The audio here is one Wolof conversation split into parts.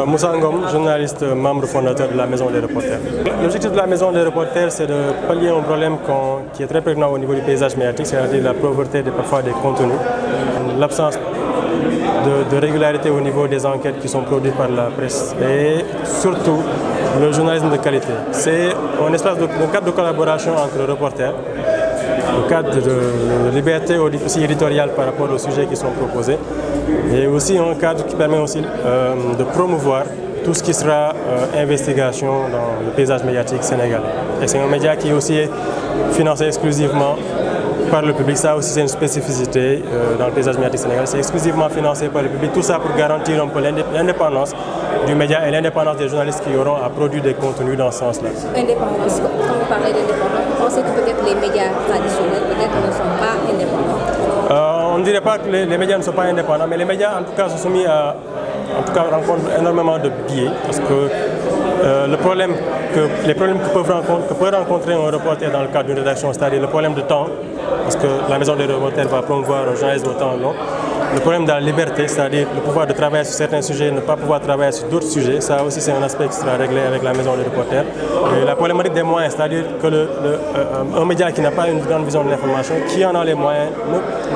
Moussa Ngom, journaliste, membre fondateur de la Maison des Reporters. L'objectif de la Maison des Reporters, c'est de pallier un problème qui est très prégnant au niveau du paysage médiatique, c'est-à-dire la pauvreté parfois des contenus, l'absence de régularité au niveau des enquêtes qui sont produites par la presse et surtout le journalisme de qualité. C'est un espace un cadre de collaboration entre reporters, un cadre de liberté aussi éditoriale par rapport aux sujets qui sont proposés et aussi un cadre qui permet aussi de promouvoir tout ce qui sera investigation dans le paysage médiatique sénégalais. Et c'est un média qui est aussi financé exclusivement par le public. Ça aussi c'est une spécificité dans le paysage médiatique sénégalais. C'est exclusivement financé par le public. Tout ça pour garantir un peu l'indépendance du média et l'indépendance des journalistes qui auront à produire des contenus dans ce sens-là. Indépendance, quand vous parlez d'indépendance, vous pensez que peut-être les médias traditionnels peut-être ne sont pas indépendants? On ne dirait pas que les médias ne sont pas indépendants, mais les médias en tout cas sont soumis à, rencontrent énormément de biais parce que les problèmes que peut rencontrer un reporter dans le cadre d'une rédaction, c'est-à-dire le problème de temps, parce que la Maison des Reporters va promouvoir un journalisme au temps long, le problème de la liberté, c'est-à-dire le pouvoir de travailler sur certains sujets, ne pas pouvoir travailler sur d'autres sujets, ça aussi c'est un aspect qui sera réglé avec la Maison des Reporters. Et la problématique des moyens, c'est-à-dire qu'un média qui n'a pas une grande vision de l'information, qui en a les moyens,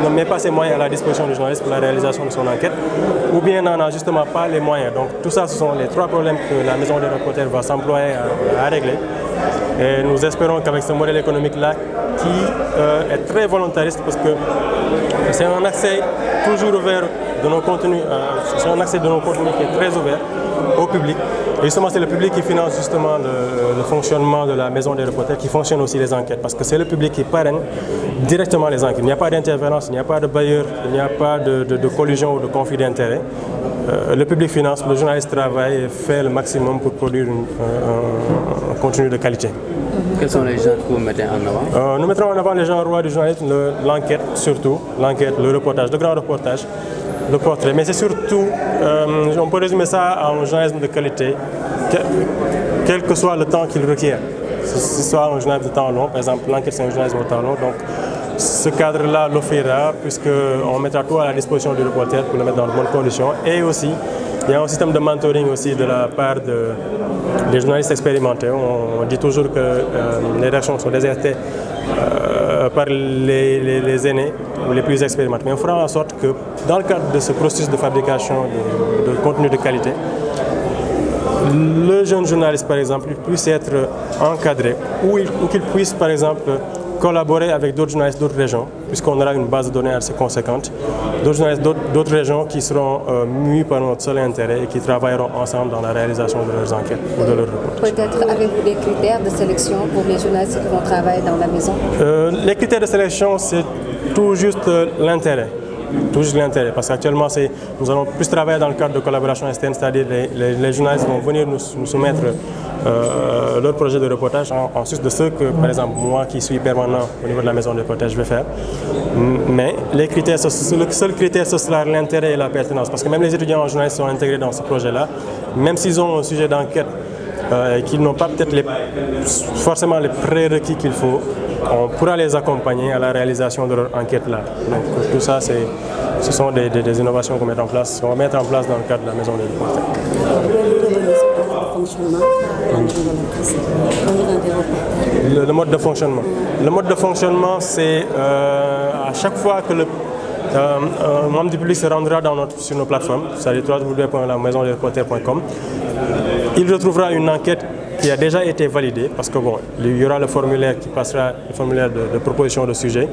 ne met pas ses moyens à la disposition du journaliste pour la réalisation de son enquête, ou bien n'en a justement pas les moyens. Donc tout ça, ce sont les trois problèmes que la Maison des Reporters va s'employer à régler. Et nous espérons qu'avec ce modèle économique-là, qui est très volontariste, parce que c'est un accès toujours ouvert de nos contenus, c'est un accès de nos contenus qui est très ouvert au public. Et justement, c'est le public qui finance justement le fonctionnement de la Maison des Reporters, qui fonctionne aussi les enquêtes, parce que c'est le public qui parraine directement les enquêtes. Il n'y a pas d'interférence, il n'y a pas de bailleur, il n'y a pas de collusion ou de conflit d'intérêts. Le public finance, le journaliste travaille et fait le maximum pour produire un contenu de qualité. Quels sont les gens que vous mettez en avant? Nous mettrons en avant les gens rois du journalisme, l'enquête surtout, l'enquête, le reportage, le grand reportage, le portrait. Mais c'est surtout, on peut résumer ça à un journalisme de qualité, quel que soit le temps qu'il requiert. Que ce soit un journalisme de temps long, par exemple l'enquête c'est un journalisme de temps long, donc ce cadre-là l'offrira puisqu'on mettra tout à la disposition du reporter pour le mettre dans de bonnes conditions. Et aussi, il y a un système de mentoring aussi de la part des journalistes expérimentés. On dit toujours que les rédactions sont désertées par les aînés ou les plus expérimentés. Mais on fera en sorte que dans le cadre de ce processus de fabrication de contenu de qualité, le jeune journaliste par exemple puisse être encadré ou qu'il puisse par exemple collaborer avec d'autres journalistes d'autres régions, puisqu'on aura une base de données assez conséquente, d'autres journalistes d'autres régions qui seront mus par notre seul intérêt et qui travailleront ensemble dans la réalisation de leurs enquêtes ou de leurs reportages. Peut-être avez-vous des critères de sélection pour les journalistes qui vont travailler dans la maison? Les critères de sélection, c'est tout juste l'intérêt. Tout juste l'intérêt, parce qu'actuellement nous allons plus travailler dans le cadre de collaboration externe, c'est-à-dire les journalistes vont venir nous soumettre leur projet de reportage en sus de ce que, par exemple, moi qui suis permanent au niveau de la Maison de reportage, je vais faire. Mais les critères, le seul critère, ce sera l'intérêt et la pertinence, parce que même les étudiants en journalisme sont intégrés dans ce projet-là, même s'ils ont un sujet d'enquête et qu'ils n'ont pas peut-être forcément les prérequis qu'il faut, on pourra les accompagner à la réalisation de leur enquête-là. Donc tout ça, ce sont des innovations qu'on va mettre en place dans le cadre de la Maison des Reporters. Le mode de fonctionnement. Le mode de fonctionnement, c'est à chaque fois que un membre du public se rendra sur nos plateformes, c'est-à-dire www.lamaisondesreporters.com, il retrouvera une enquête qui a déjà été validée, parce que bon, il y aura le formulaire qui passera, le formulaire de proposition de sujet.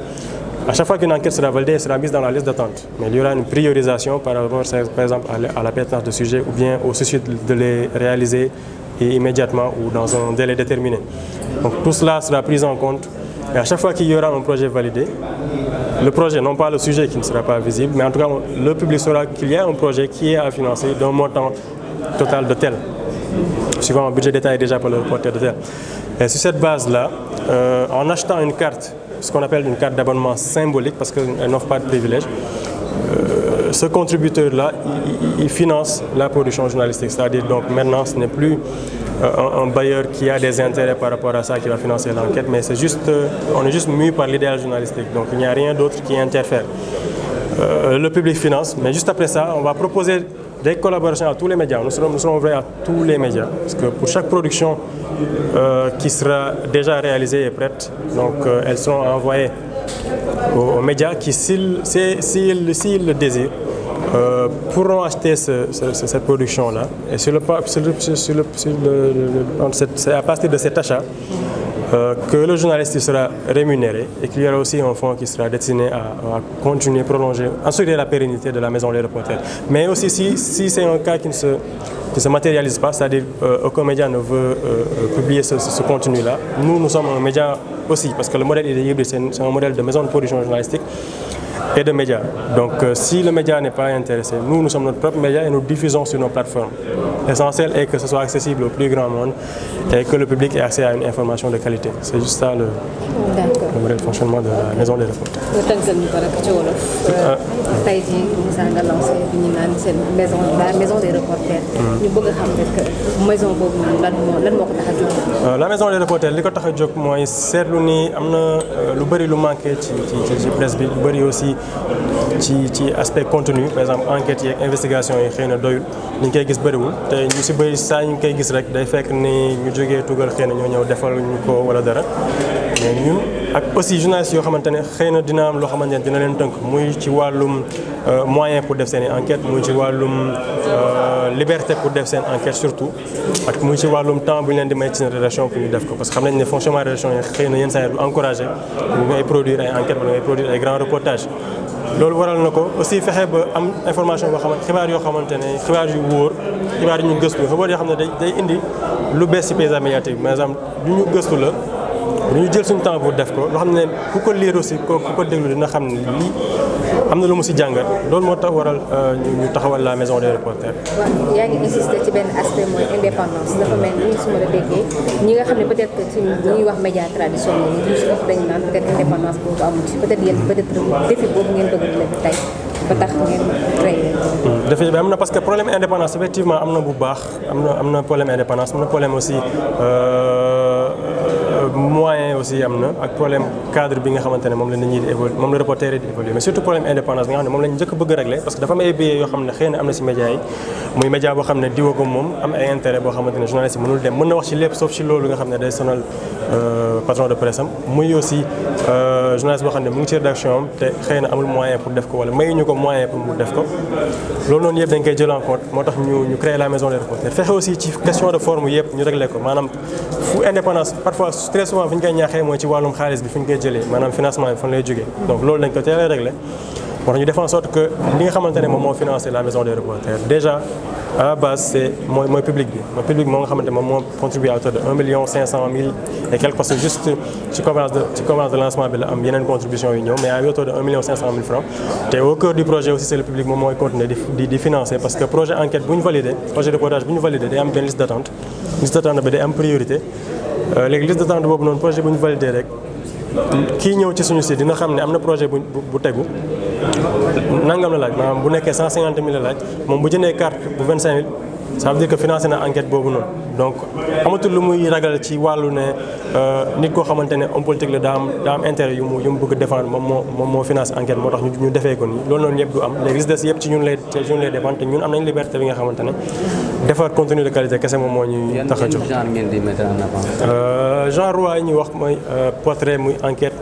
À chaque fois qu'une enquête sera validée, elle sera mise dans la liste d'attente. Mais il y aura une priorisation par rapport, par exemple, à la pertinence de sujet ou bien au souci de les réaliser immédiatement ou dans un délai déterminé. Donc tout cela sera pris en compte. Et à chaque fois qu'il y aura un projet validé, le projet, non pas le sujet qui ne sera pas visible, mais en tout cas, le public saura qu'il y a un projet qui est à financer d'un montant total de tel. Suivant un budget détaillé déjà par le reporter de tel. Et sur cette base-là, en achetant une carte, ce qu'on appelle une carte d'abonnement symbolique, parce qu'elle n'offre pas de privilège, ce contributeur-là, il finance la production journalistique. C'est-à-dire, donc maintenant, ce n'est plus un bailleur qui a des intérêts par rapport à ça qui va financer l'enquête, mais c'est juste, on est juste mû par l'idéal journalistique. Donc il n'y a rien d'autre qui interfère. Le public finance, mais juste après ça, on va proposer des collaborations à tous les médias. Nous serons ouverts à tous les médias parce que pour chaque production qui sera déjà réalisée et prête, donc elles seront envoyées aux médias qui, s'ils le désirent, pourront acheter cette production-là. Et c'est à partir de cet achat que le journaliste sera rémunéré et qu'il y aura aussi un fonds qui sera destiné à continuer, prolonger, assurer la pérennité de la Maison des Reporters. Mais aussi si c'est un cas qui ne se matérialise pas, c'est-à-dire aucun média ne veut publier ce contenu-là, nous sommes un média aussi, parce que le modèle il est hybride, c'est un modèle de maison de production journalistique et de médias. Donc si le média n'est pas intéressé, nous sommes notre propre média et nous diffusons sur nos plateformes. L'essentiel est que ce soit accessible au plus grand monde et que le public ait accès à une information de qualité. C'est juste ça le modèle de fonctionnement de la Maison des Reporters. La Maison des Reporters li ko tax a jóg mooy seetlu ni am na lu bëri lu manqué ci presse bi lu bëri aussi ci aspect contenu par exemple enquête yeeg investigation yi xëy na doyul ñu koy gis bëriwul te ñu si bëri saa ñu koy gis rek day fekk ni ñu jógee tugal xëy na ñoo ñëw defal ñu ko wala dara mais ñun ak aussi journalistes yoo xamante ne xëy na dina am loo xamante ne dina leen tënk muy ci wàllum moyen pour def seen i enquête muy ci wàllum liberté pour def seen enquête surtout ak muy ci wàllum temps bu ñu leen di may ci seen rédaction pour ñu def ko parce que xam nañ ne fonctionnement rédaction yi xëy na yenn saa yi du encouragé ñu ngay produire ay enquêtes wala ngay produire ay grands reportages loolu waral na ko aussi fexe ba am information boo xamante xibaar yoo xamante ne xibaar yu wóor xibaar yu ñu gëstu xibaar yoo xam ne day indi lu bees ci paysage médiatique par exemple lu ñu gëstu la lu ñu jël suñu temps pour def ko loo xam ne ku ko lire aussi ku ko déglu dina xam ne lii am na lu mu si jàngat loolu moo tax waral ñu taxawal la Maison des Reporters. waaw yaa ngi insister ci benn aspect mooy indépendance dafa mel ni su ma la déggee ñi nga xam ne peut-être que ci ñuy wax média traditionnel yi ñu si ëpp dañu naan peut-être indépendance boobu amul ci peut-être yéen peut-être défi boobu ngeen bëgg a lever tey ba tax ngeen créé. défi bi am na parce que problème indépendance effectivement am na bu baax am na problème indépendance am na problème aussi moyen aussi am na ak problème cadre bi nga xamante ne moom la nit ñi di évoluer moom la reporter yi di évoluer mais surtout problème indépendance bi nga xam ne moom la ñu njëkk bëgg a régler parce que dafa am ay biais yoo xam ne xëy na am na si média yi muy média boo xam ne diwa ko moom am ay intérêt boo xamante ne journaliste yi mënul dem mën na wax ci lépp sauf ci loolu nga xam ne day sonal patron de presse am muy aussi journaliste boo xam ne mu ngi ci rédaction am te xëy na amul moyen pour def ko wala mayuñu ko moyen pour mu def ko loolu noonu yëpp dañ koy jël en compte moo tax ñu créer la Maison des Reporters fexe aussi ci question de forme yëpp ñu régler ko maanaam fu indépendance parfois très souvent fi ñu koy ñaaxee mooy ci wàllum xaalis bi fi ñu koy jëlee maanaam financement bi fan lay jógee donc loolu dañ ko teel a réglé moo tax ñu def en sorte que li nga xamante ne moom moo financé la Maison des Reporters déjà à la base c'est mooy public bi mooy public moo nga xamante ne moom moo contribué à hauteur de 1 500 000 et quelques parce que juste ci conférence de lancement bi la am yeneen contribution yu ñëw mais à hauteur de 1 500 000 francs te au cœur du projet aussi c'est le public moom mooy continuer di financer parce que projet enquête bu ñu validé projet de reportage bu ñu validé day am benn liste d'attente bi day am priorité léegi liste d'attente boobu noonu projet bu ñu validé rek kii ñëw ci suñu site dina xam ne am na projet bu tegu nangam la laaj maanaam bu nekkee 150 000 la laaj moom bu jëndee carte bu 25 000 ça veut dire que financé na enquête boobu noonu donc amatul lu muy ragal ci wàllu ne nit koo xamante ne homme politique la daa am intérêt yu mu bëgg défendre moom moo financé enquête moo tax ñu defee ko nii loolu noonu yëpp du am léegi li des yëpp ci ñun lay dépendre te ñun am nañ liberté bi nga xamante ne defar contenu de qualité kese moom moo ñuy tax a jóg. genre waa yi ñuy wax mooy portrait muy enquête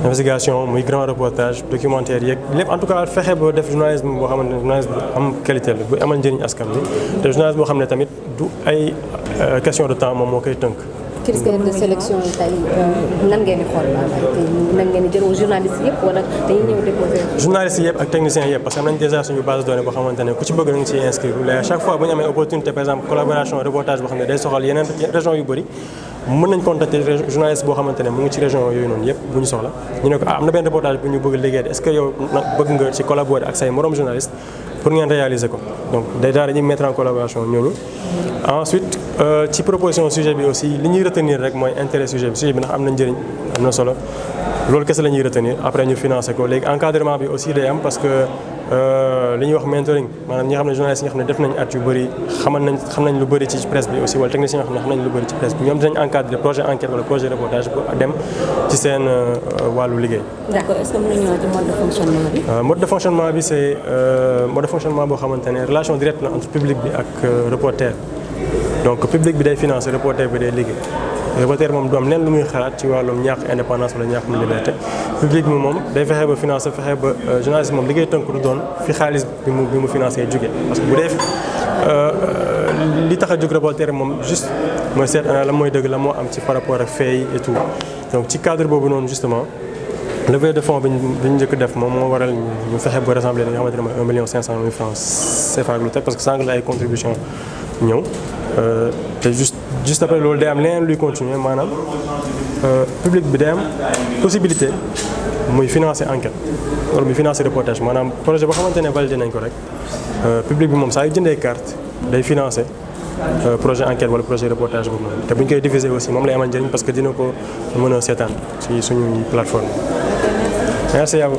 investigation muy grand reportage documentaire yeeg lépp en tout cas fexe ba def journalisme boo xamante ne journalisme bu am qualité la bu amal njëriñ askan bi te journalisme boo xam ne tamit du ay question de temps moom moo koy tënk. critère de sélection yi tey nan ngeen di xool nan ngeen di jël journaliste yëpp wala dañuy ñëw déposer. journaliste yëpp ak techniciens yëpp parce que am nañ déjà suñu base de données boo xamante ne ku ci bëgg na nga ciy inscrire à chaque fois bu ñu amee opportunité par exemple collaboration reportage boo xam ne day soxal yeneen région yu bëri mën nañ contacter journaliste boo xamante ne mu ngi ci région yooyu noonu yëpp bu ñu soxla ñu ne ko am na benn reportage bu ñu bëgg liggéey est-ce que yow bëgg nga ci collaborer ak say morom journaliste pour ngeen réaliser ko donc déjà dañuy mettre en collaboration ñooñu ensuite ci proposition sujet bi aussi li ñuy retenir rek mooy intérêt sujet bi ndax am na njëriñ am na solo loolu kese la ñuy retenir après ñu financer ko léegi encadrement bi aussi day am parce que li ñuy wax mentoring maanaam ñi nga xam ne journalistes yi nga xam ne def nañ at yu bëri xam nañ lu bëri ci presse bi aussi wala techniciens yi nga xam ne xam nañ lu bëri ci presse bi ñoom dinañ encadrer projet enquête wala projet reportage pour dem ci seen wàllu liggéey. D'accord, est-ce que mën nañu ñëwaat ci mode de fonctionnement bi. Mode de fonctionnement bi c'est mode de fonctionnement boo xamante ne relation directe la entre public bi ak reporter donc public bi day financer reporter bi day liggéey. reporter moom du am leen lu muy xalaat ci wàllum ñàkk indépendance wala ñàkk liberté public bi moom day fexe ba financer fexe ba journaliste moom liggéey tënk du doon fi xaalis bi mu financé jóge parce que bu dee li tax a jóg reporter moom juste mooy seet ana la mooy dëgg la moo am ci par rapport ak fait et tout donc ci cadre boobu noonu justement levée de fonds bi ñu njëkk def moom moo waral ñu fexe ba rassembler li nga xamante ne mooy 1 500 000 francs CFA ak lu teg parce que sànq la ay contribution ñëw te juste après loolu day am leneen luy continuer maanaam public bi day am possibilité muy financer enquête wala muy financer reportage maanaam projet boo xamante ne validé nañ ko rek public bi moom saa yu jëndee carte day financer projet enquête wala projet reportage boobu noonu te bu ñu koy diffuser aussi moom lay amal njëriñ parce que dina ko mën a seetaan ci suñuy plateforme. Merci à vous.